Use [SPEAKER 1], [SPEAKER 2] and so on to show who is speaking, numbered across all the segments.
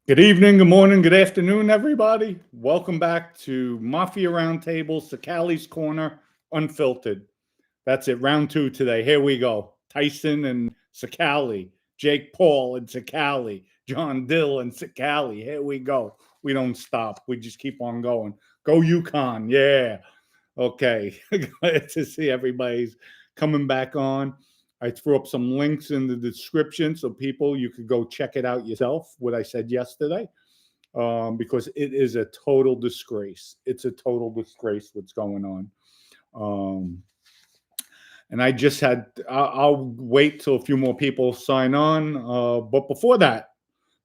[SPEAKER 1] Good evening, good morning, good afternoon, everybody. Welcome back to Mafia Roundtable, Sakali's Corner, Unfiltered. That's it, round two today. Here we go. Tyson and Sakali, Jake Paul and Sakali, John Dill and Sakali. Here we go. We don't stop. We just keep on going. Go UConn. Yeah. Okay. Glad to see everybody's coming back on. I threw up some links in the description so people, you could go check it out yourself, what I said yesterday, because it is a total disgrace. It's a total disgrace what's going on. And I just I'll wait till a few more people sign on. But before that,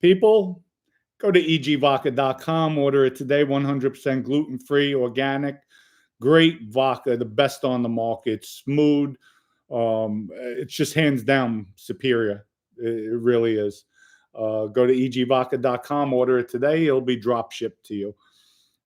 [SPEAKER 1] people, go to egvodka.com, order it today, 100% gluten-free, organic, great vodka, the best on the market, smooth. It's just hands down superior. It really is. Go to egvodka.com, order it today. It'll be drop shipped to you.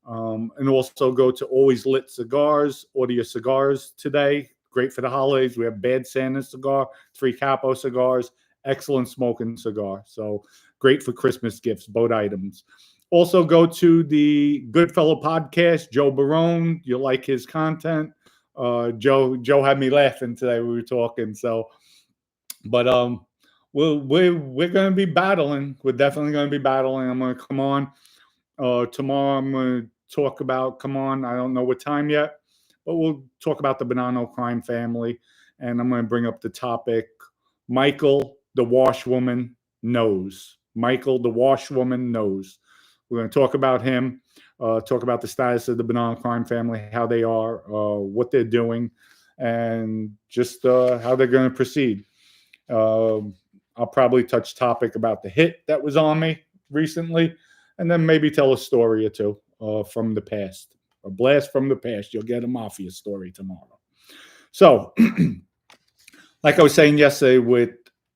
[SPEAKER 1] And also go to Always Lit Cigars, order your cigars today. Great for the holidays. We have Bad Santa cigar, 3 Capo cigars, excellent smoking cigar. So great for Christmas gifts, both items. Also go to the Goodfellow podcast, Joe Barone. You'll like his content. Joe had me laughing today. We were talking. So, but we're going to be battling. We're definitely going to be battling. I'm going to come on tomorrow. I'm going to talk about. Come on. I don't know what time yet, but we'll talk about the Bonanno crime family, and I'm going to bring up the topic. Michael, the washwoman, knows. Michael, the washwoman, knows. We're going to talk about him. Talk about the status of the Bonanno crime family, how they are, what they're doing, and just how they're going to proceed. I'll probably touch topic about the hit that was on me recently, and then maybe tell a story or two from the past. A blast from the past. You'll get a Mafia story tomorrow. So, like I was saying yesterday with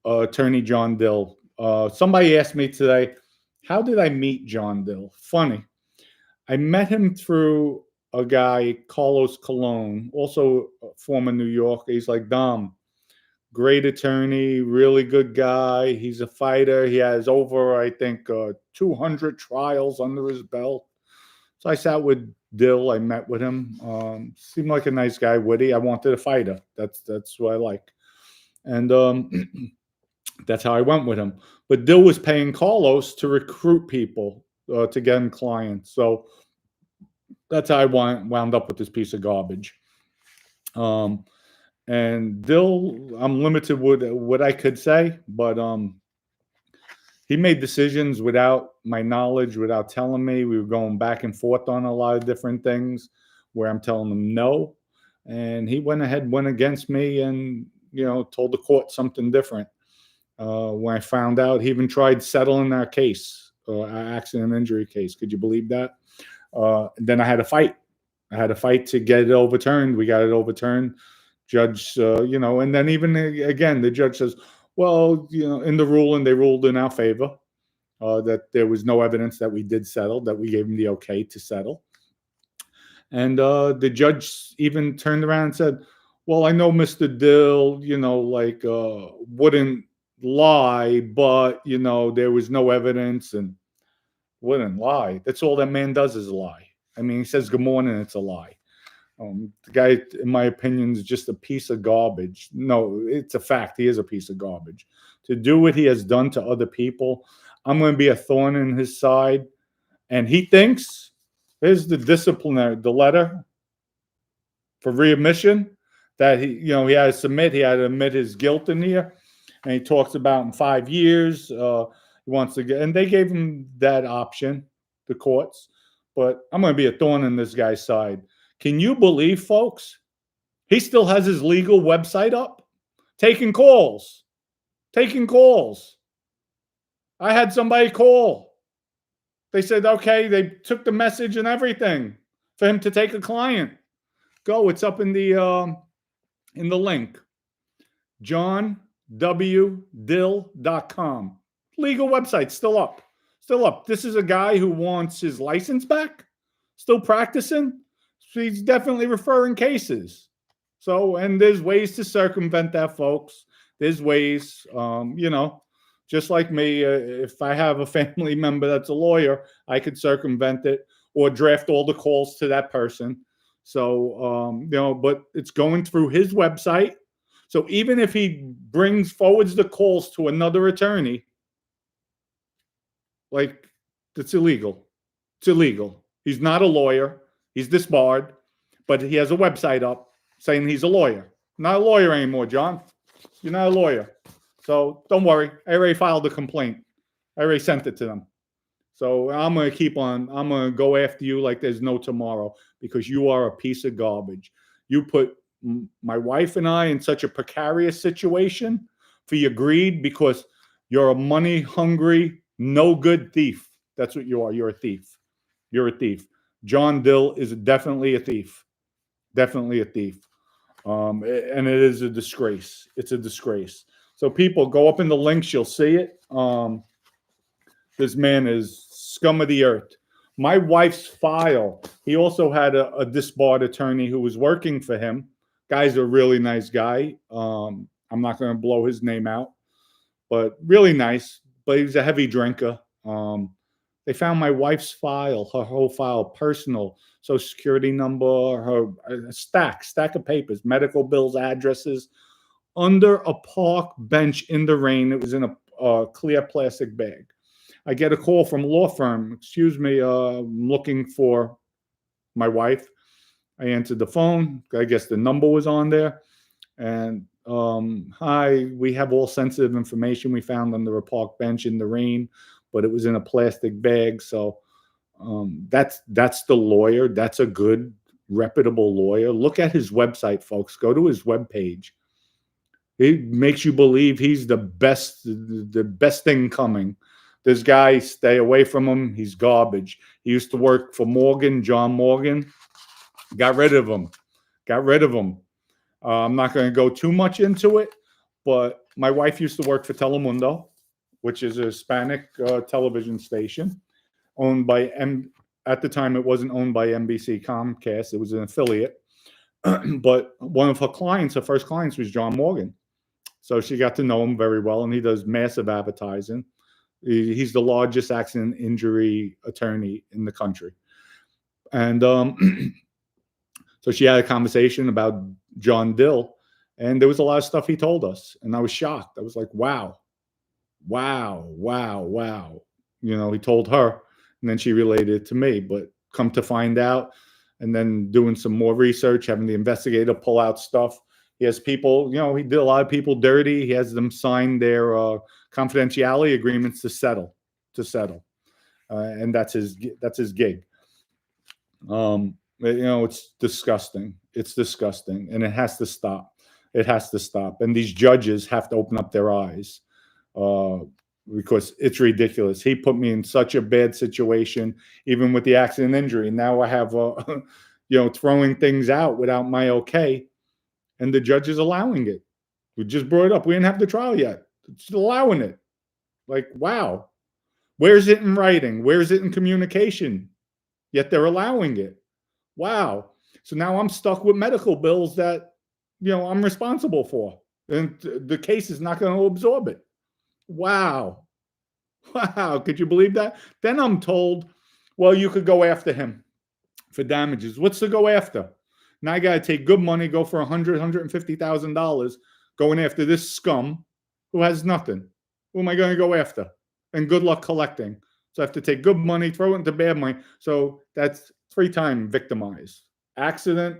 [SPEAKER 1] attorney John Dill, somebody asked me today, how did I meet John Dill? Funny. I met him through a guy, Carlos Colon, also a former New Yorker. He's like, Dom, great attorney, really good guy. He's a fighter. He has over, I think, 200 trials under his belt. So I sat with Dill. I met with him. Seemed like a nice guy, witty. I wanted a fighter. That's what I like. And that's how I went with him. But Dill was paying Carlos to recruit people to get him clients. So that's how I wound up with this piece of garbage. And Dill, I'm limited with what I could say, but he made decisions without my knowledge, without telling me. We were going back and forth on a lot of different things where I'm telling him no. And he went against me and, told the court something different. When I found out, he even tried settling our case, our accident injury case. Could you believe that? Then I had a fight. I had a fight to get it overturned. We got it overturned. Judge, and then even again, the judge says, well, in the ruling, they ruled in our favor, that there was no evidence that we did settle, that we gave him the okay to settle. And the judge even turned around and said, well, I know Mr. Dill, wouldn't lie, but, there was no evidence and wouldn't lie. That's all that man does is lie. I mean, he says good morning, it's a lie. The guy, in my opinion, is just a piece of garbage. No, it's a fact. He is a piece of garbage. To do what he has done to other people, I'm going to be a thorn in his side. And he thinks, here's the disciplinary, the letter for readmission that he had to admit his guilt in here. And he talks about in 5 years, he wants to get, and they gave him that option, the courts. But I'm going to be a thorn in this guy's side. Can you believe, folks? He still has his legal website up, taking calls. I had somebody call. They said, okay, they took the message and everything for him to take a client. Go, it's up in the link. JohnWDill.com. Legal website, still up. This is a guy who wants his license back, still practicing. So he's definitely referring cases. So, and there's ways to circumvent that, folks. There's ways, Just like me, if I have a family member that's a lawyer, I could circumvent it or draft all the calls to that person. So, but it's going through his website. So even if he forwards the calls to another attorney, like, it's illegal. It's illegal. He's not a lawyer. He's disbarred, but he has a website up saying he's a lawyer. Not a lawyer anymore, John. You're not a lawyer. So don't worry. I already filed a complaint. I already sent it to them. So I'm going to go after you like there's no tomorrow, because you are a piece of garbage. You put my wife and I in such a precarious situation for your greed, because you're a money hungry, no good thief. That's what you are. You're a thief. You're a thief. John Dill is definitely a thief. Definitely a thief. And it is a disgrace. It's a disgrace. So people, go up in the links. You'll see it. This man is scum of the earth. My wife's file, he also had a disbarred attorney who was working for him. Guy's a really nice guy. I'm not going to blow his name out, but really nice. But he was a heavy drinker. They found my wife's file, her whole file, personal, social security number, her stack of papers, medical bills, addresses, under a park bench in the rain. It was in a clear plastic bag. I get a call from a law firm. Excuse me, I'm looking for my wife. I answered the phone. I guess the number was on there. And hi, we have all sensitive information we found under a park bench in the rain, but it was in a plastic bag. So that's the lawyer. That's a good, reputable lawyer. Look at his website, folks. Go to his webpage. It makes you believe he's the best thing coming. This guy, stay away from him. He's garbage. He used to work for Morgan, John Morgan. Got rid of him. Got rid of him. I'm not going to go too much into it, but my wife used to work for Telemundo, which is a Hispanic television station owned by at the time it wasn't owned by NBC Comcast. It was an affiliate. But one of her clients, her first clients, was John Morgan. So she got to know him very well, and he does massive advertising. He's the largest accident injury attorney in the country. And so she had a conversation about John Dill, and there was a lot of stuff he told us, and I was shocked. I was like, wow. He told her, and then she related it to me. But come to find out, and then doing some more research, having the investigator pull out stuff, he has people, he did a lot of people dirty. He has them sign their confidentiality agreements to settle, and that's his gig. It's disgusting. It's disgusting, and it has to stop. It has to stop. And these judges have to open up their eyes, because it's ridiculous. He put me in such a bad situation, even with the accident injury. Now I have, throwing things out without my okay, and the judge is allowing it. We just brought it up. We didn't have the trial yet. It's allowing it. Like, wow. Where's it in writing? Where's it in communication? Yet they're allowing it. Wow. So now I'm stuck with medical bills that, I'm responsible for. And the case is not going to absorb it. Wow. Wow. Could you believe that? Then I'm told, well, you could go after him for damages. What's to go after? Now I got to take good money, go for $150,000 going after this scum who has nothing. Who am I going to go after? And good luck collecting. So I have to take good money, throw it into bad money. So that's 3 times victimized. Accident.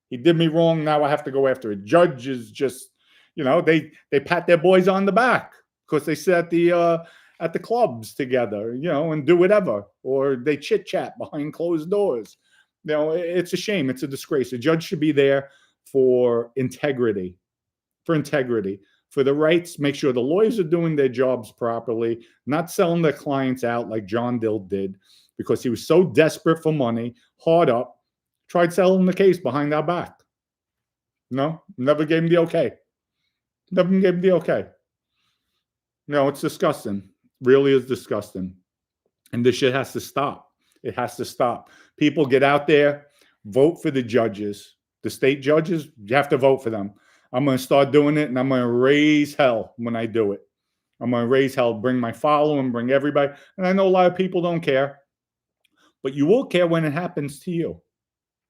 [SPEAKER 1] He did me wrong. Now I have to go after it. Judge is just, they pat their boys on the back because they sit at the clubs together, and do whatever. Or they chit chat behind closed doors. It's a shame. It's a disgrace. A judge should be there for integrity, for the rights, make sure the lawyers are doing their jobs properly, not selling their clients out like John Dill did, because he was so desperate for money, hard up, tried selling the case behind our back. No, never gave him the okay. Never gave him the okay. No, it's disgusting. Really is disgusting. And this shit has to stop. It has to stop. People get out there, vote for the judges. The state judges, you have to vote for them. I'm going to start doing it, and I'm going to raise hell when I do it. I'm going to raise hell, bring my following, bring everybody. And I know a lot of people don't care, but you will care when it happens to you.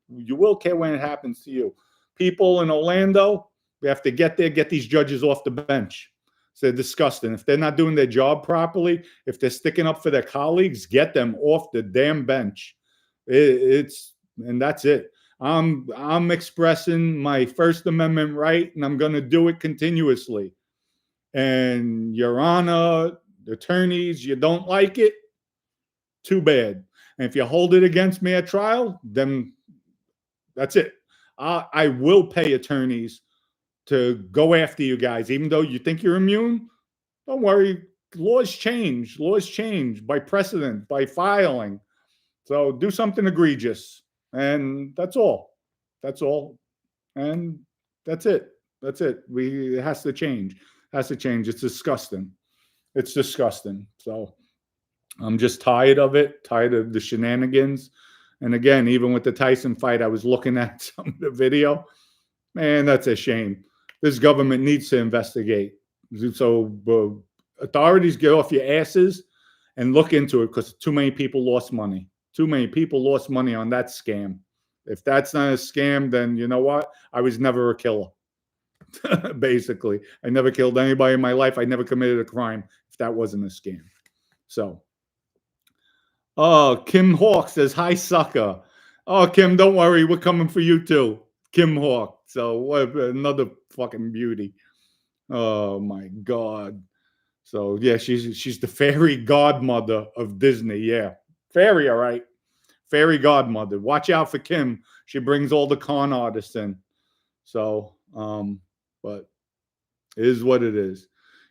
[SPEAKER 1] You will care when it happens to you. People in Orlando, we have to get there, get these judges off the bench. So they're disgusting. If they're not doing their job properly, if they're sticking up for their colleagues, get them off the damn bench. And that's it. I'm expressing my First Amendment right, and I'm going to do it continuously. And Your Honor, attorneys, you don't like it, too bad. And if you hold it against me at trial, then that's it. I will pay attorneys to go after you guys, even though you think you're immune. Don't worry. Laws change. Laws change by precedent, by filing. So do something egregious. And that's all. That's all. And that's it. That's it. It has to change. It has to change. It's disgusting. It's disgusting. So I'm just tired of it, tired of the shenanigans. And again, even with the Tyson fight, I was looking at some of the video. Man, that's a shame. This government needs to investigate. So authorities, get off your asses and look into it, because too many people lost money. Too many people lost money on that scam. If that's not a scam, then you know what? I was never a killer. Basically, I never killed anybody in my life. I never committed a crime if that wasn't a scam. So, oh, Kim Hawk says, hi, sucker. Oh, Kim, don't worry. We're coming for you too. Kim Hawk. So what another fucking beauty. Oh my God. So yeah, she's the fairy godmother of Disney. Yeah. Fairy, all right. Fairy godmother. Watch out for Kim. She brings all the con artists in. So, but it is what it is.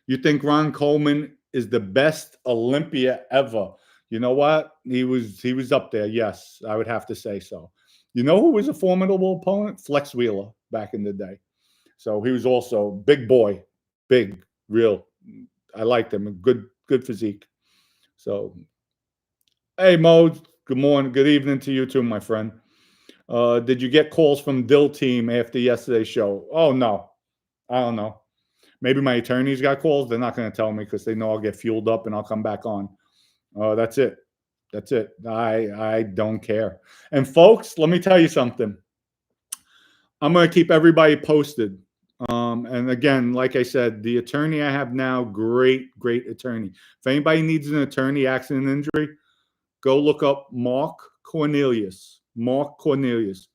[SPEAKER 1] You think Ron Coleman is the best Olympia ever? You know what? He was up there. Yes, I would have to say so. You know who was a formidable opponent? Flex Wheeler back in the day. So he was also big boy, big, real. I liked him. Good physique. So, hey, Mo, good morning. Good evening to you too, my friend. Did you get calls from Dill team after yesterday's show? Oh, no. I don't know. Maybe my attorneys got calls. They're not going to tell me because they know I'll get fueled up and I'll come back on. That's it. That's it. I don't care. And folks, let me tell you something. I'm going to keep everybody posted. And again, like I said, the attorney I have now, great attorney. If anybody needs an attorney, accident injury, go look up Mark Cornelius. Mark Cornelius.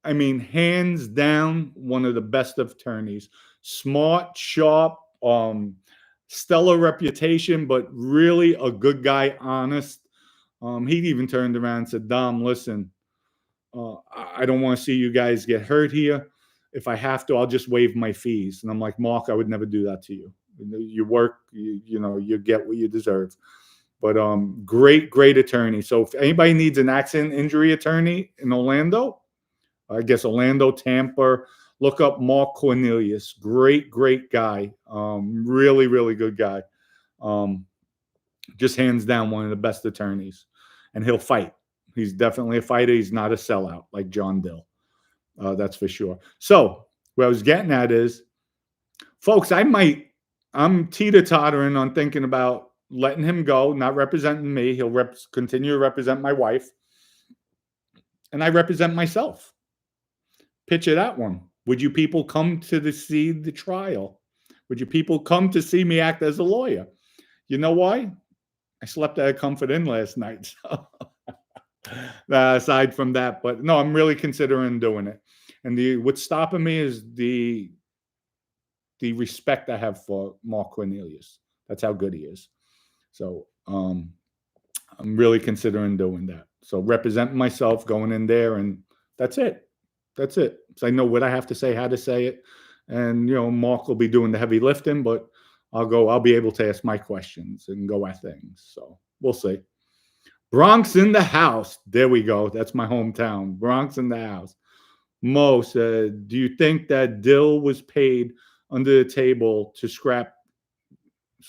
[SPEAKER 1] I mean, hands down, one of the best of attorneys. Smart, sharp, stellar reputation, but really a good guy, honest. He even turned around and said, Dom, listen, I don't want to see you guys get hurt here. If I have to, I'll just waive my fees. And I'm like, Mark, I would never do that to you. You work, you get what you deserve. But great attorney. So if anybody needs an accident injury attorney in Orlando, I guess Orlando, Tampa, look up Mark Cornelius. Great guy. Really good guy. Just hands down one of the best attorneys. And he'll fight. He's definitely a fighter. He's not a sellout like John Dill. That's for sure. So what I was getting at is, folks, I'm teeter-tottering on thinking about letting him go, not representing me. He'll continue to represent my wife. And I represent myself. Picture that one. Would you people come to see the trial? Would you people come to see me act as a lawyer? You know why? I slept at a Comfort Inn last night. So. Aside from that, but no, I'm really considering doing it. And what's stopping me is the respect I have for Mark Cornelius. That's how good he is. So I'm really considering doing that. So representing myself, going in there, and that's it. That's it. So I know what I have to say, how to say it. And, Mark will be doing the heavy lifting, but I'll be able to ask my questions and go at things. So we'll see. Bronx in the house. There we go. That's my hometown. Bronx in the house. Mo said, do you think that Dill was paid under the table to scrape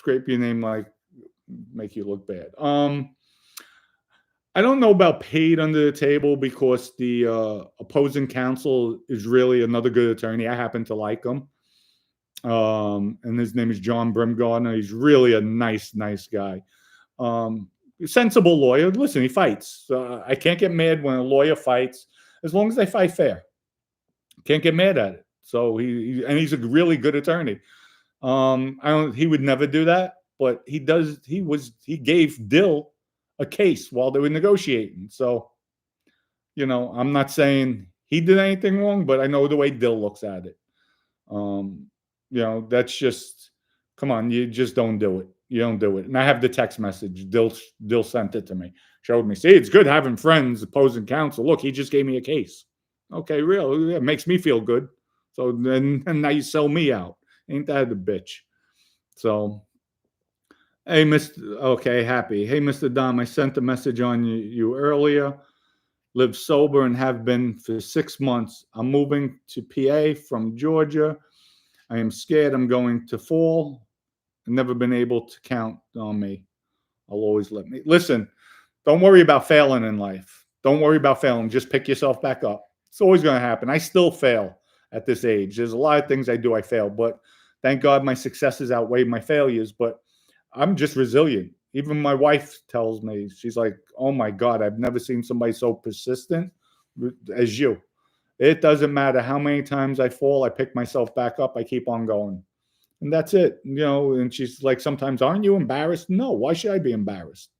[SPEAKER 1] your name, like make you look bad? I don't know about paid under the table, because the opposing counsel is really another good attorney. I happen to like him. And his name is John Brimgardner. He's really a nice guy. Sensible lawyer. Listen, he fights. I can't get mad when a lawyer fights, as long as they fight fair. Can't get mad at it. So he's a really good attorney. He would never do that, but he does. He gave Dill a case while they were negotiating. So, I'm not saying he did anything wrong, but I know the way Dill looks at it. That's just, come on, you just don't do it. You don't do it. And I have the text message. Dill sent it to me. Showed me. See, it's good having friends opposing counsel. Look, he just gave me a case. Okay, real. It makes me feel good. So then now you sell me out. Ain't that a bitch? So, hey, happy. Hey, Mr. Dom, I sent a message on you earlier. Live sober and have been for 6 months. I'm moving to PA from Georgia. I am scared I'm going to fall. I've never been able to count on me. I'll always let me. Listen, don't worry about failing in life. Don't worry about failing. Just pick yourself back up. It's always going to happen. I still fail at this age. There's a lot of things I do, I fail. But thank God my successes outweigh my failures. But I'm just resilient. Even my wife tells me, she's like, oh my God, I've never seen somebody so persistent as you. It doesn't matter how many times I fall, I pick myself back up, I keep on going. And that's it. And she's like, sometimes, aren't you embarrassed? No, why should I be embarrassed?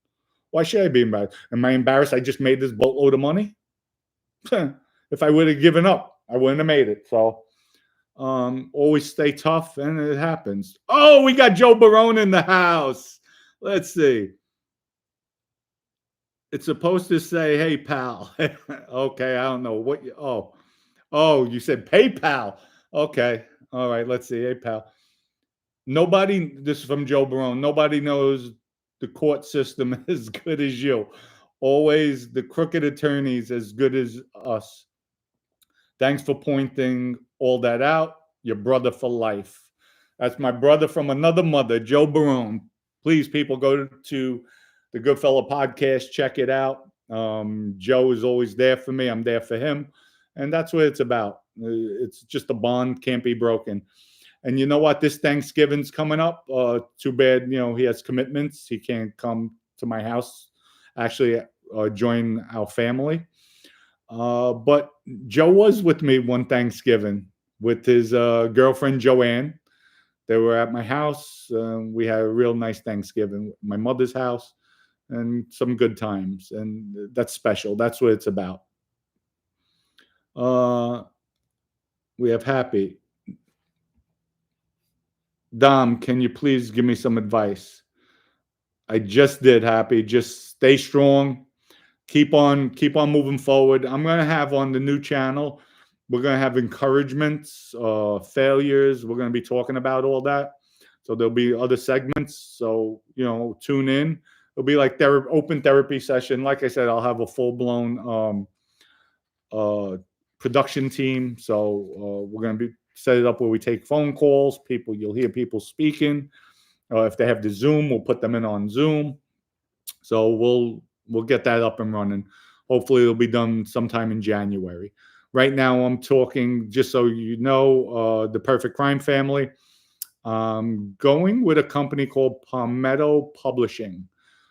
[SPEAKER 1] Why should I be embarrassed? Am I embarrassed I just made this boatload of money? If I would have given up, I wouldn't have made it. So always stay tough, and it happens. Oh, we got Joe Barone in the house. Let's see. It's supposed to say, hey, pal. Okay, I don't know what you, oh, you said PayPal. Okay. All right, let's see. Hey, pal. This is from Joe Barone. Nobody knows the court system as good as you. Always the crooked attorneys as good as us. Thanks for pointing all that out. Your brother for life. That's my brother from another mother, Joe Barone. Please, people, go to the Goodfella podcast. Check it out. Joe is always there for me. I'm there for him. And that's what it's about. It's just a bond, can't be broken. And you know what? This Thanksgiving's coming up. Too bad, he has commitments. He can't come to my house, actually join our family. But Joe was with me one Thanksgiving with his girlfriend, Joanne. They were at my house. We had a real nice Thanksgiving at my mother's house and some good times. And that's special. That's what it's about. We have Happy. Dom, can you please give me some advice? I just did, Happy. Just stay strong. Keep on moving forward. I'm going to have on the new channel, we're going to have encouragements, failures. We're going to be talking about all that. So there'll be other segments. So, tune in. It'll be like open therapy session. Like I said, I'll have a full-blown production team. So we're going to be set it up where we take phone calls. You'll hear people speaking. If they have the Zoom, we'll put them in on Zoom. So we'll get that up and running. Hopefully it'll be done sometime in January. Right now I'm talking, just so you know, the Perfect Crime Family. Going with a company called Palmetto Publishing.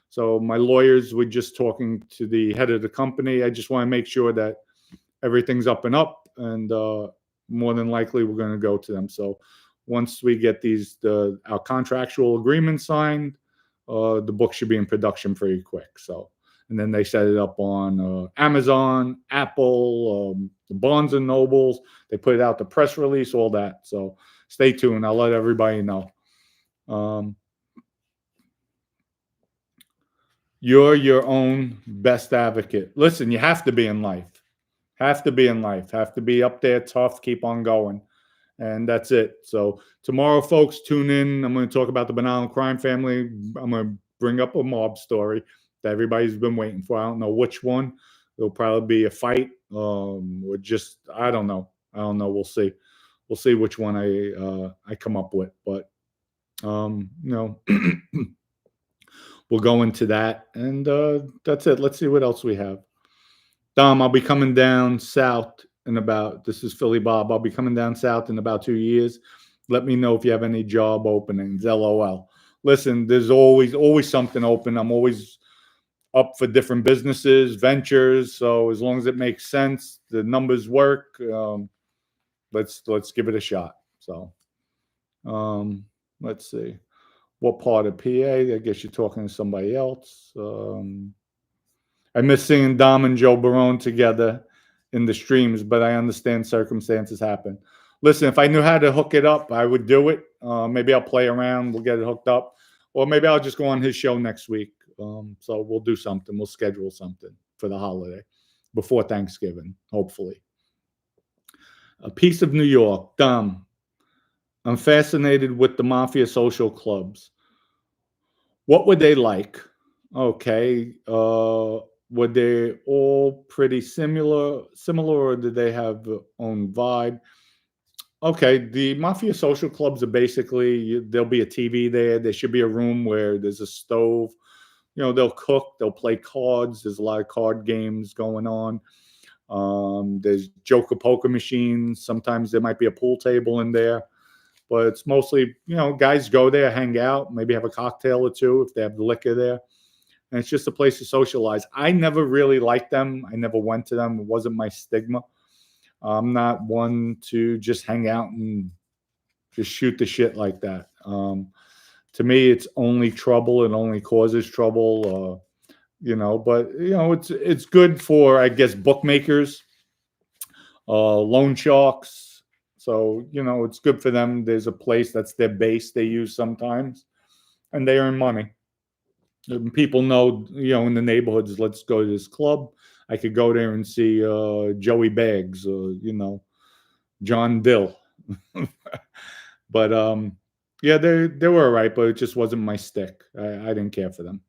[SPEAKER 1] So my lawyers were just talking to the head of the company. I just want to make sure that everything's up and up, and more than likely we're going to go to them. So once we get our contractual agreement signed, the book should be in production pretty quick. So, and then they set it up on Amazon, Apple, the Barnes and Nobles. They put it out, the press release, all that. So stay tuned. I'll let everybody know. You're your own best advocate. Listen, you have to be in life. Have to be in life. Have to be up there, tough, keep on going. And that's it. So tomorrow, folks, tune in. I'm going to talk about the Banal Crime Family. I'm going to bring up a mob story that everybody's been waiting for. I don't know which one. It'll probably be a fight, or just, I don't know. We'll see. We'll see which one I come up with. But we'll go into that, and that's it. Let's see what else we have. Dom, I'll be coming down south in about, this is Philly Bob. I'll be coming down south in about 2 years. Let me know if you have any job openings. LOL. Listen, there's always something open. I'm always up for different businesses, ventures. So as long as it makes sense, the numbers work. Let's give it a shot. So let's see. What part of PA? I guess you're talking to somebody else. I miss seeing Dom and Joe Barone together in the streams, but I understand circumstances happen. Listen, if I knew how to hook it up, I would do it. Maybe I'll play around. We'll get it hooked up. Or maybe I'll just go on his show next week. So we'll do something. We'll schedule something for the holiday before Thanksgiving, hopefully. A Piece of New York. Dom, I'm fascinated with the Mafia social clubs. What were they like? Okay. Were they all pretty similar, or did they have their own vibe? Okay, the Mafia social clubs are basically, there'll be a TV there. There should be a room where there's a stove. They'll cook, they'll play cards. There's a lot of card games going on. There's Joker poker machines. Sometimes there might be a pool table in there. But it's mostly, guys go there, hang out, maybe have a cocktail or two if they have the liquor there. And it's just a place to socialize. I never really liked them. I never went to them. It wasn't my stigma. I'm not one to just hang out and just shoot the shit like that. To me, it's only trouble. It only causes trouble. But it's good for, I guess, bookmakers, loan sharks. So it's good for them. There's a place that's their base they use sometimes, and they earn money. And people know, in the neighborhoods, let's go to this club. I could go there and see Joey Baggs or, John Dill. But yeah, they were all right, but it just wasn't my stick. I didn't care for them.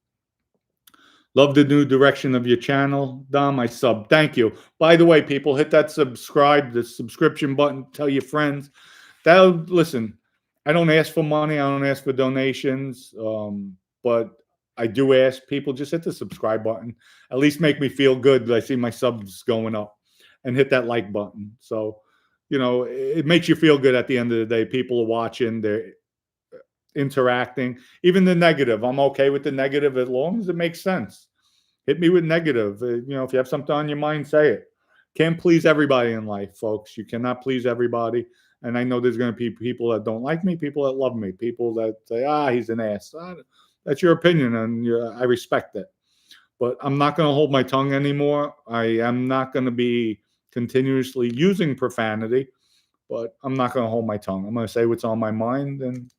[SPEAKER 1] Love the new direction of your channel, Dom. I sub. Thank you. By the way, people, hit that the subscription button. Tell your friends. Listen, I don't ask for money. I don't ask for donations. But I do ask people, just hit the subscribe button. At least make me feel good that I see my subs going up, and hit that like button. So, it makes you feel good at the end of the day. People are watching, they're interacting. Even the negative, I'm okay with the negative as long as it makes sense. Hit me with negative. If you have something on your mind, say it. Can't please everybody in life, folks. You cannot please everybody. And I know there's going to be people that don't like me, people that love me, people that say, he's an ass. That's your opinion, and I respect it. But I'm not going to hold my tongue anymore. I am not going to be continuously using profanity, but I'm not going to hold my tongue. I'm going to say what's on my mind, and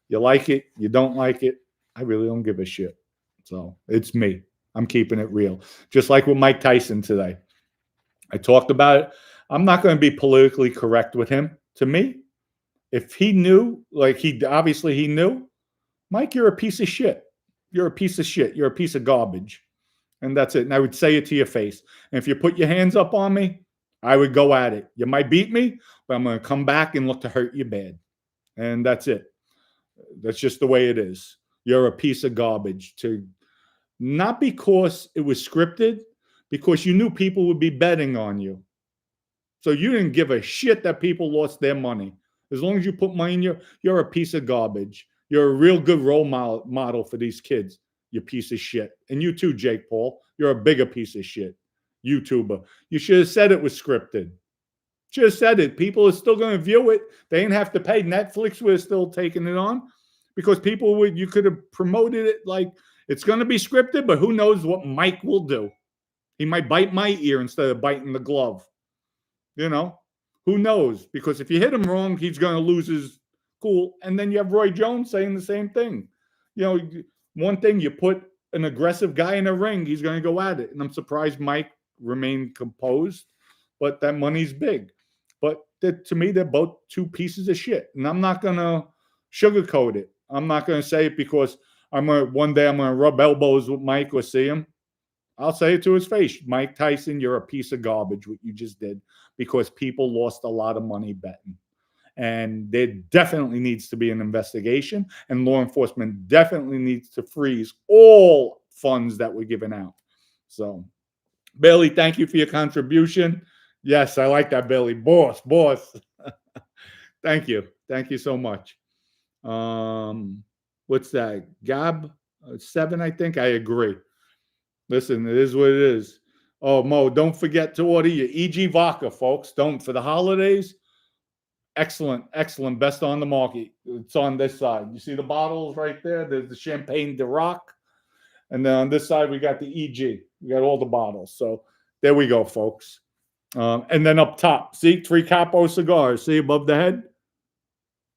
[SPEAKER 1] you like it, you don't like it. I really don't give a shit. So it's me. I'm keeping it real. Just like with Mike Tyson today. I talked about it. I'm not going to be politically correct with him. To me, if he knew, obviously he knew, Mike, you're a piece of shit. You're a piece of shit. You're a piece of garbage. And that's it. And I would say it to your face. And if you put your hands up on me, I would go at it. You might beat me, but I'm going to come back and look to hurt you bad. And that's it. That's just the way it is. You're a piece of garbage. Not because it was scripted, because you knew people would be betting on you. So you didn't give a shit that people lost their money. As long as you put money in you're a piece of garbage. You're a real good role model for these kids, you piece of shit. And you too, Jake Paul. You're a bigger piece of shit. YouTuber. You should have said it was scripted. Should have said it. People are still going to view it. They didn't have to pay. Netflix was still taking it on because you could have promoted it like it's going to be scripted, but who knows what Mike will do. He might bite my ear instead of biting the glove. Who knows? Because if you hit him wrong, he's going to lose his cool. And then you have Roy Jones saying the same thing. One thing, you put an aggressive guy in a ring, he's going to go at it. And I'm surprised Mike remained composed, but that money's big. But to me, they're both two pieces of shit. And I'm not going to sugarcoat it. I'm not going to say it because one day I'm going to rub elbows with Mike or see him. I'll say it to his face. Mike Tyson, you're a piece of garbage, what you just did, because people lost a lot of money betting. And there definitely needs to be an investigation, and law enforcement definitely needs to freeze all funds that were given out. So, Bailey, thank you for your contribution. Yes, I like that, Bailey. Boss. Thank you. Thank you so much. What's that? Gab 7, I think. I agree. Listen, it is what it is. Oh, Mo, don't forget to order your EG vodka, folks. Don't, for the holidays. Excellent, excellent. Best on the market. It's on this side. You see the bottles right there? There's the Champagne de Rock. And then on this side, we got the EG. We got all the bottles. So there we go, folks. And then up top, see, 3 Capo cigars. See above the head?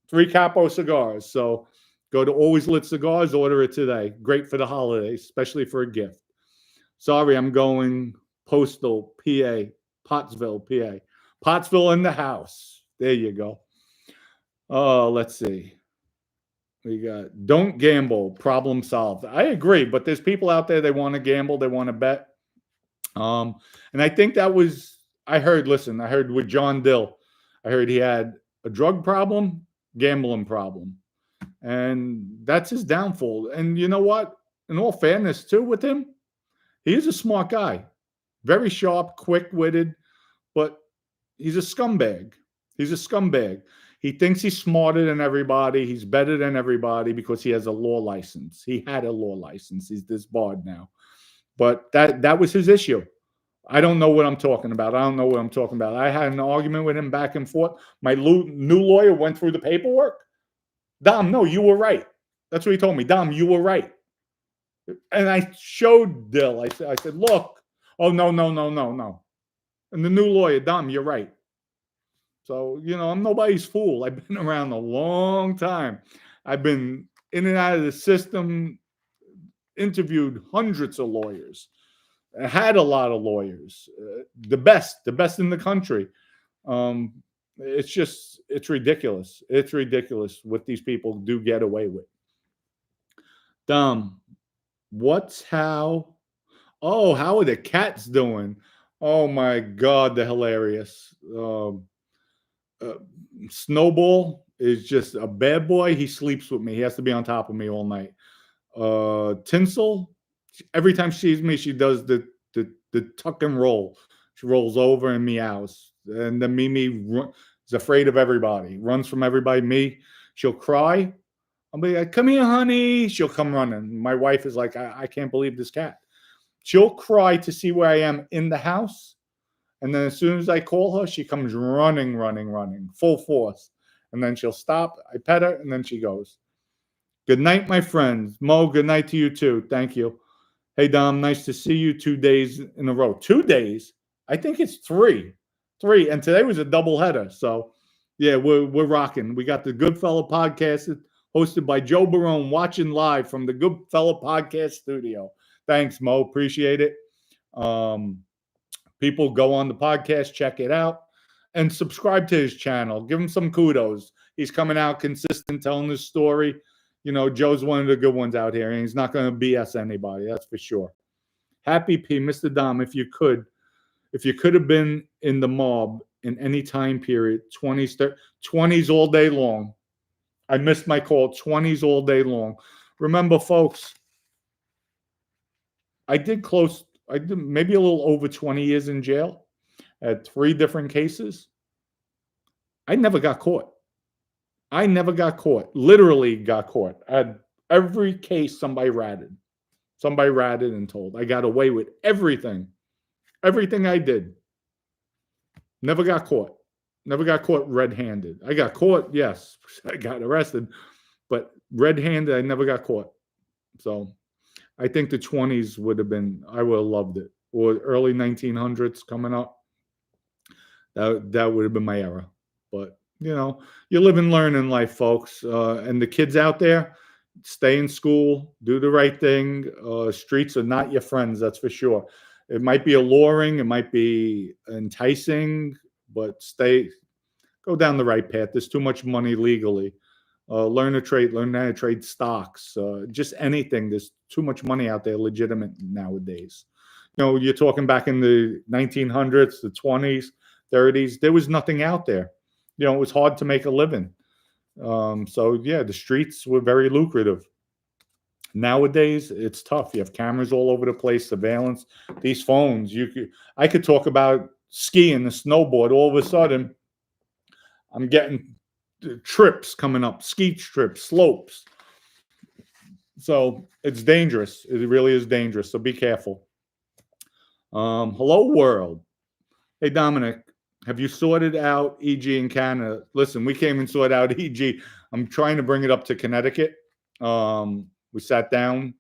[SPEAKER 1] 3 Capo cigars. So go to Always Lit Cigars, order it today. Great for the holidays, especially for a gift. Sorry, I'm going postal, PA, Pottsville, PA. Pottsville in the house. There you go. Let's see. We got don't gamble, problem solved. I agree, but there's people out there, they want to gamble, they want to bet. And I think that was, I heard with John Dill, I heard he had a drug problem, gambling problem. And that's his downfall. And you know what? In all fairness, too, with him, he is a smart guy. Very sharp, quick-witted, but he's a scumbag. He's a scumbag. He thinks he's smarter than everybody. He's better than everybody because he has a law license. He had a law license. He's disbarred now. But that was his issue. I don't know what I'm talking about. I had an argument with him back and forth. My new lawyer went through the paperwork. Dom, no, you were right. That's what he told me. Dom, you were right. And I showed Dill. I said, look. Oh, no. And the new lawyer, Dom, you're right. So, I'm nobody's fool. I've been around a long time. I've been in and out of the system, interviewed hundreds of lawyers. I had a lot of lawyers, the best in the country. It's ridiculous. It's ridiculous what these people do get away with. Dom, how are the cats doing? Oh my God, they're hilarious. Snowball is just a bad boy. He sleeps with me. He has to be on top of me all night. Tinsel, every time she sees me, she does the tuck and roll. She rolls over and meows. And then Mimi is afraid of everybody, runs from everybody. Me, she'll cry. I'll be like, come here, honey. She'll come running. My wife is like, I can't believe this cat. She'll cry to see where I am in the house. And then as soon as I call her, she comes running, full force. And then she'll stop. I pet her, and then she goes. Good night, my friends. Mo, good night to you too. Thank you. Hey, Dom, nice to see you 2 days in a row. 2 days? I think it's 3. 3. And today was a doubleheader. So, yeah, we're rocking. We got the Goodfella podcast hosted by Joe Barone, watching live from the Goodfella podcast studio. Thanks, Mo. Appreciate it. People go on the podcast, check it out, and subscribe to his channel. Give him some kudos. He's coming out consistent, telling his story. Joe's one of the good ones out here, and he's not going to BS anybody. That's for sure. Happy P, Mr. Dom, if you could have been in the mob in any time period, 20s all day long. I missed my call, 20s all day long. Remember, folks, I did maybe a little over 20 years in jail. I had 3 different cases. I never got caught. Literally got caught. I had every case somebody ratted and told. I got away with everything. Everything I did. Never got caught. Never got caught red-handed. I got caught, yes. I got arrested. But red-handed, I never got caught. So I think the 20s I would have loved it. Or early 1900s coming up. That would have been my era. But, you live and learn in life, folks. And the kids out there, stay in school, do the right thing. Streets are not your friends, that's for sure. It might be alluring, it might be enticing, but go down the right path. There's too much money legally. Learn how to trade stocks, just anything. There's too much money out there, legitimate nowadays. You're talking back in the 1900s, the 20s, 30s. There was nothing out there. It was hard to make a living. So, yeah, the streets were very lucrative. Nowadays, it's tough. You have cameras all over the place, surveillance. These phones, I could talk about skiing, the snowboard. All of a sudden, I'm getting trips coming up, ski trips, slopes. So it's dangerous. It really is dangerous. So be careful. Hello, world. Hey, Dominic, have you sorted out EG in Canada? Listen, we came and sorted out EG. I'm trying to bring it up to Connecticut. We sat down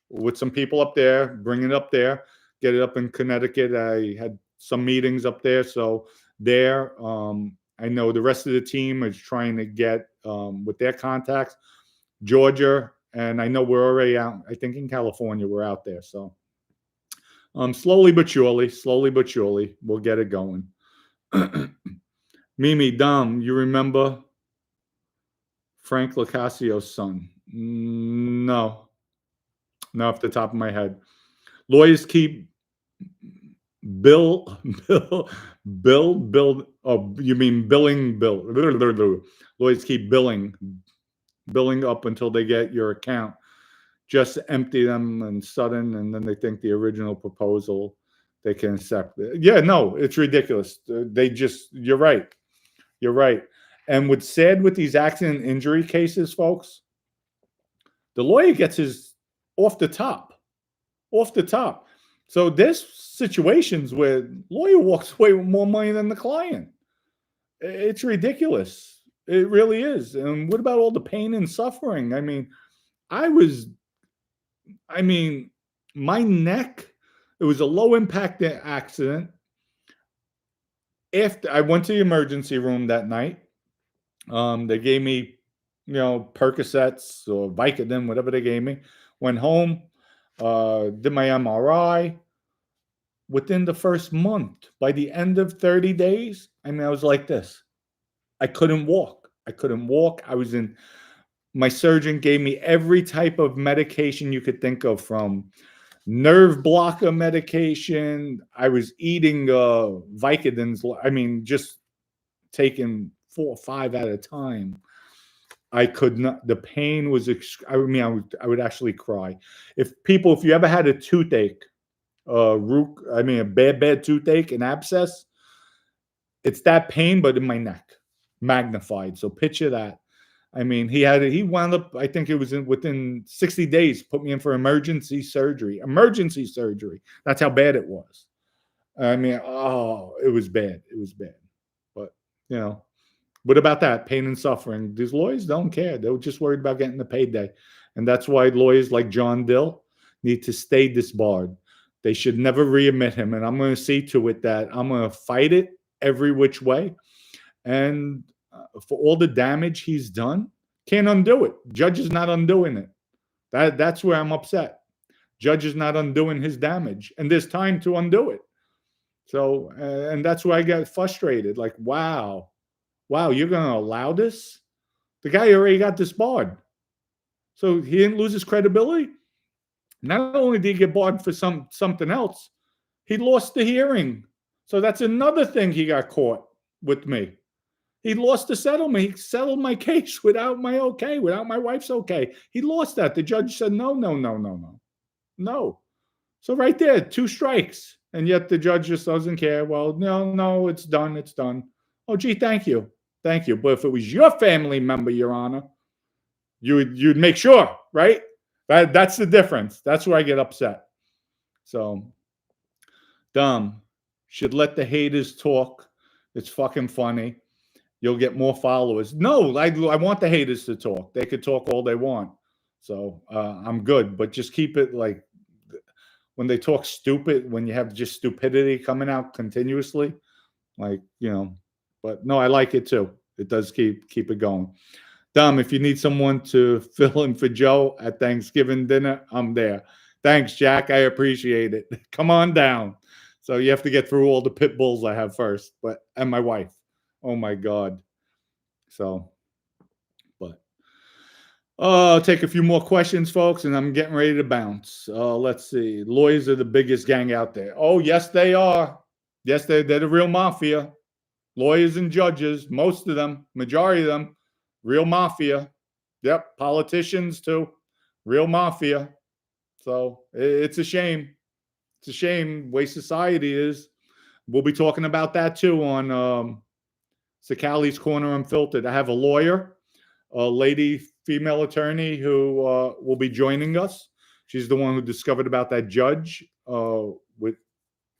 [SPEAKER 1] with some people up there, bring it up there, get it up in Connecticut. I had some meetings up there. So there, I know the rest of the team is trying to get with their contacts, Georgia, and I know we're already out. I think in California, we're out there. So slowly but surely, we'll get it going. Mimi, Dom, you remember Frank Lacasio's son? No, not off the top of my head. Lawyers keep Bill. Oh, you mean billing? Lawyers keep billing up until they get your account. Just empty them and sudden, and then they think the original proposal they can accept it. Yeah, no, it's ridiculous. You're right. And what's sad with these accident injury cases, folks, the lawyer gets his off the top. So there's situations where lawyer walks away with more money than the client. It's ridiculous. It really is. And what about all the pain and suffering? I mean, my neck, it was a low impact accident. After I went to the emergency room that night, they gave me, Percocets or Vicodin, whatever they gave me. Went home, did my MRI. Within the first month, by the end of 30 days, I was like this. I couldn't walk. My surgeon gave me every type of medication you could think of, from nerve blocker medication. I was eating Vicodins. Just taking 4 or 5 at a time. I could not. The pain was. I would actually cry. If you ever had a toothache, a bad toothache, an abscess, it's that pain, but in my neck, magnified. So picture that. He wound up, I think it was within 60 days, put me in for emergency surgery. That's how bad it was. It was bad. But, what about that? Pain and suffering. These lawyers don't care. They're just worried about getting the payday. And that's why lawyers like John Dill need to stay disbarred. They should never readmit him. And I'm going to see to it that I'm going to fight it every which way. And for all the damage he's done, can't undo it. Judge is not undoing it. That's where I'm upset. Judge is not undoing his damage, and there's time to undo it. So, and that's where I get frustrated. Like, wow, you're going to allow this? The guy already got disbarred. So he didn't lose his credibility. Not only did he get barred for something else, he lost the hearing. So that's another thing he got caught with me. He lost the settlement. He settled my case without my okay, without my wife's okay. He lost that. The judge said, no. So right there, 2 strikes. And yet the judge just doesn't care. Well, no, it's done. Oh, gee, thank you. But if it was your family member, Your Honor, you'd make sure, right? That's the difference. That's where I get upset. So, dumb. Should let the haters talk. It's fucking funny. You'll get more followers. No, I want the haters to talk. They could talk all they want. So I'm good. But just keep it like, when they talk stupid, when you have just stupidity coming out continuously, but no, I like it too. It does keep it going. Dom, if you need someone to fill in for Joe at Thanksgiving dinner, I'm there. Thanks, Jack. I appreciate it. Come on down. So you have to get through all the pit bulls I have first, and my wife. Oh my God. So, but I'll take a few more questions, folks, and I'm getting ready to bounce. Let's see. Lawyers are the biggest gang out there. Oh, yes, they are. Yes, they're the real mafia. Lawyers and judges, most of them, majority of them, real mafia. Yep, politicians too, real mafia. So it's a shame. It's a shame the way society is. We'll be talking about that too on It's the Callie's Corner Unfiltered. I have a lawyer, a lady, female attorney who will be joining us. She's the one who discovered about that judge with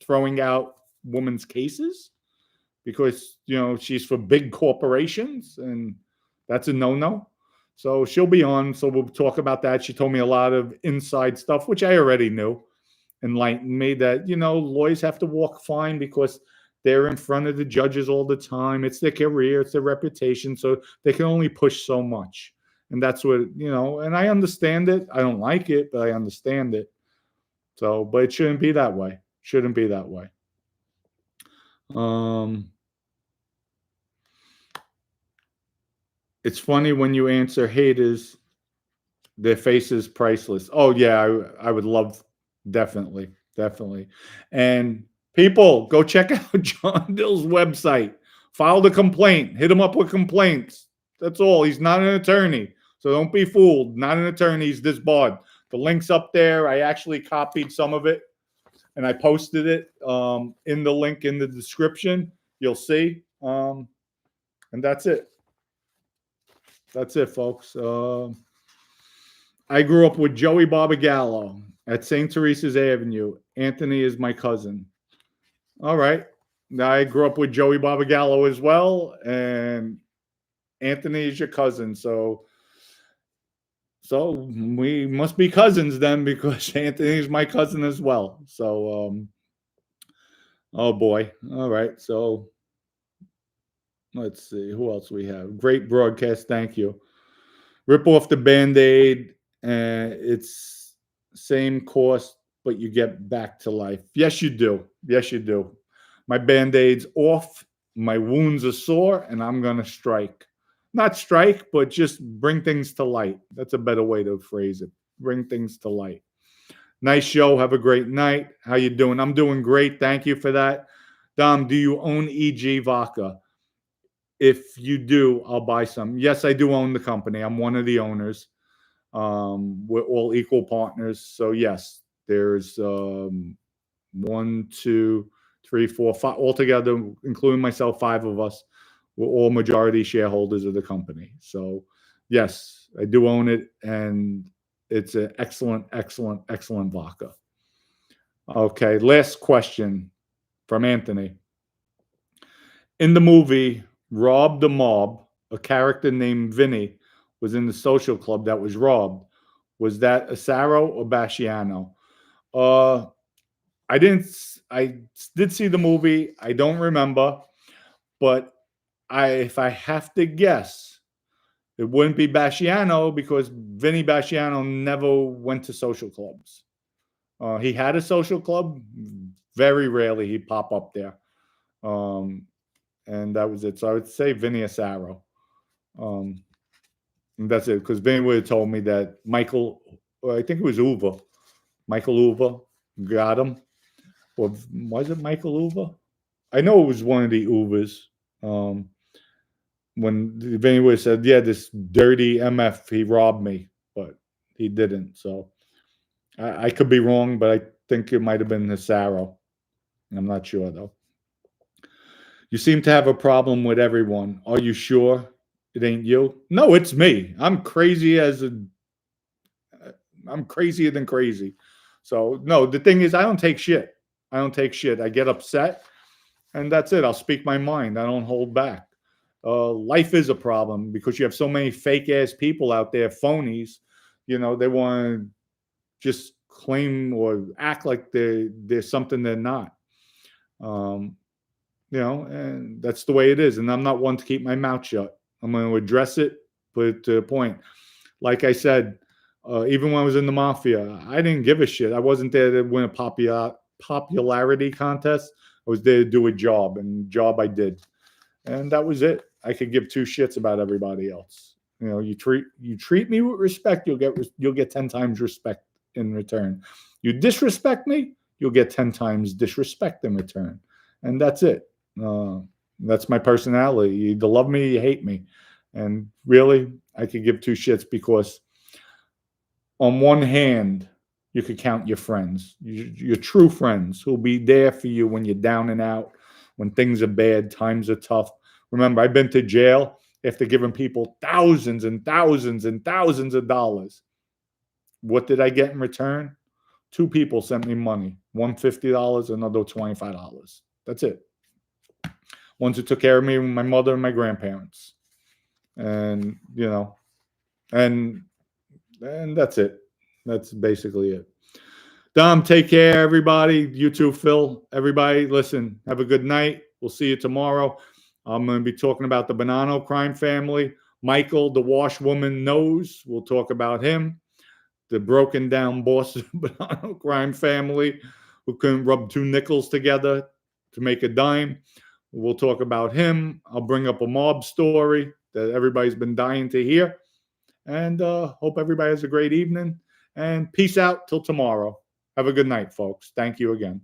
[SPEAKER 1] throwing out women's cases because, she's for big corporations, and that's a no-no. So she'll be on. So we'll talk about that. She told me a lot of inside stuff, which I already knew, enlightened me that, lawyers have to walk fine because they're in front of the judges all the time. It's their career, it's their reputation. So they can only push so much. And that's what, and I understand it. I don't like it, but I understand it. So, but it shouldn't be that way. Shouldn't be that way. It's funny when you answer haters, their face is priceless. Oh yeah, I would love, definitely. And people, go check out John Dill's website. File the complaint. Hit him up with complaints. That's all. He's not an attorney. So don't be fooled. Not an attorney. He's disbarred. The link's up there. I actually copied some of it and I posted it in the link in the description. You'll see. And that's it. That's it, folks. I grew up with Joey Barbagallo at St. Teresa's Avenue. Anthony is my cousin. All right. I grew up with Joey Barbagallo as well, and Anthony is your cousin. So we must be cousins then, because Anthony is my cousin as well. So, oh boy. All right. So let's see who else we have. Great broadcast. Thank you. Rip off the Band-Aid. It's same cost, but you get back to life. Yes, you do. Yes, you do. My Band-Aid's off. My wounds are sore, and I'm going to strike. Not strike, but just bring things to light. That's a better way to phrase it. Bring things to light. Nice show. Have a great night. How you doing? I'm doing great. Thank you for that. Dom, do you own EG Vodka? If you do, I'll buy some. Yes, I do own the company. I'm one of the owners. We're all equal partners. So yes, there's 1, 2, 3, 4, 5 altogether, including myself, 5 of us. We're all majority shareholders of the company. So yes, I do own it, and it's an excellent vodka. Okay, last question from Anthony. In the movie Rob the Mob, a character named Vinny was in the social club that was robbed. Was that Asaro or Basciano? I did see the movie. I don't remember, but if I have to guess, it wouldn't be Basciano, because Vinny Basciano never went to social clubs. He had a social club. Very rarely he'd pop up there. And that was it. So I would say Vinny Asaro. And that's it, because Vinny would have told me that Michael, I think it was Uva. Michael Uva got him. Or was it Michael Uva? I know it was one of the Uvas. When Vinny would have said, yeah, this dirty MF, he robbed me, but he didn't. So I could be wrong, but I think it might have been Asaro. I'm not sure, though. You seem to have a problem with everyone. Are you sure it ain't you? No, it's me. I'm crazier than crazy. So no, the thing is, I don't take shit. I get upset, and that's it. I'll speak my mind. I don't hold back. Life is a problem because you have so many fake ass people out there, phonies. They want to just claim or act like they're something they're not. And that's the way it is. And I'm not one to keep my mouth shut. I'm going to address it, put it to a point. Like I said, even when I was in the Mafia, I didn't give a shit. I wasn't there to win a popularity contest. I was there to do a job, and job I did. And that was it. I could give 2 shits about everybody else. You treat me with respect, you'll get 10 times respect in return. You disrespect me, you'll get 10 times disrespect in return. And that's it. That's my personality. You either love me or you hate me. And really, I could give 2 shits, because on one hand, you could count your friends, your true friends, who'll be there for you when you're down and out, when things are bad, times are tough, Remember, I've been to jail after giving people thousands and thousands and thousands of dollars. What did I get in return? 2 people sent me money. One $50, another $25. That's it. Ones who took care of me, my mother and my grandparents. And, you know, and that's it. That's basically it. Dom, take care, everybody. You too, Phil. Everybody, listen, have a good night. We'll see you tomorrow. I'm going to be talking about the Bonanno crime family. Michael, the washwoman, knows. We'll talk about him. The broken down boss of the Bonanno crime family who couldn't rub 2 nickels together to make a dime. We'll talk about him. I'll bring up a mob story that everybody's been dying to hear. And hope everybody has a great evening. And peace out till tomorrow. Have a good night, folks. Thank you again.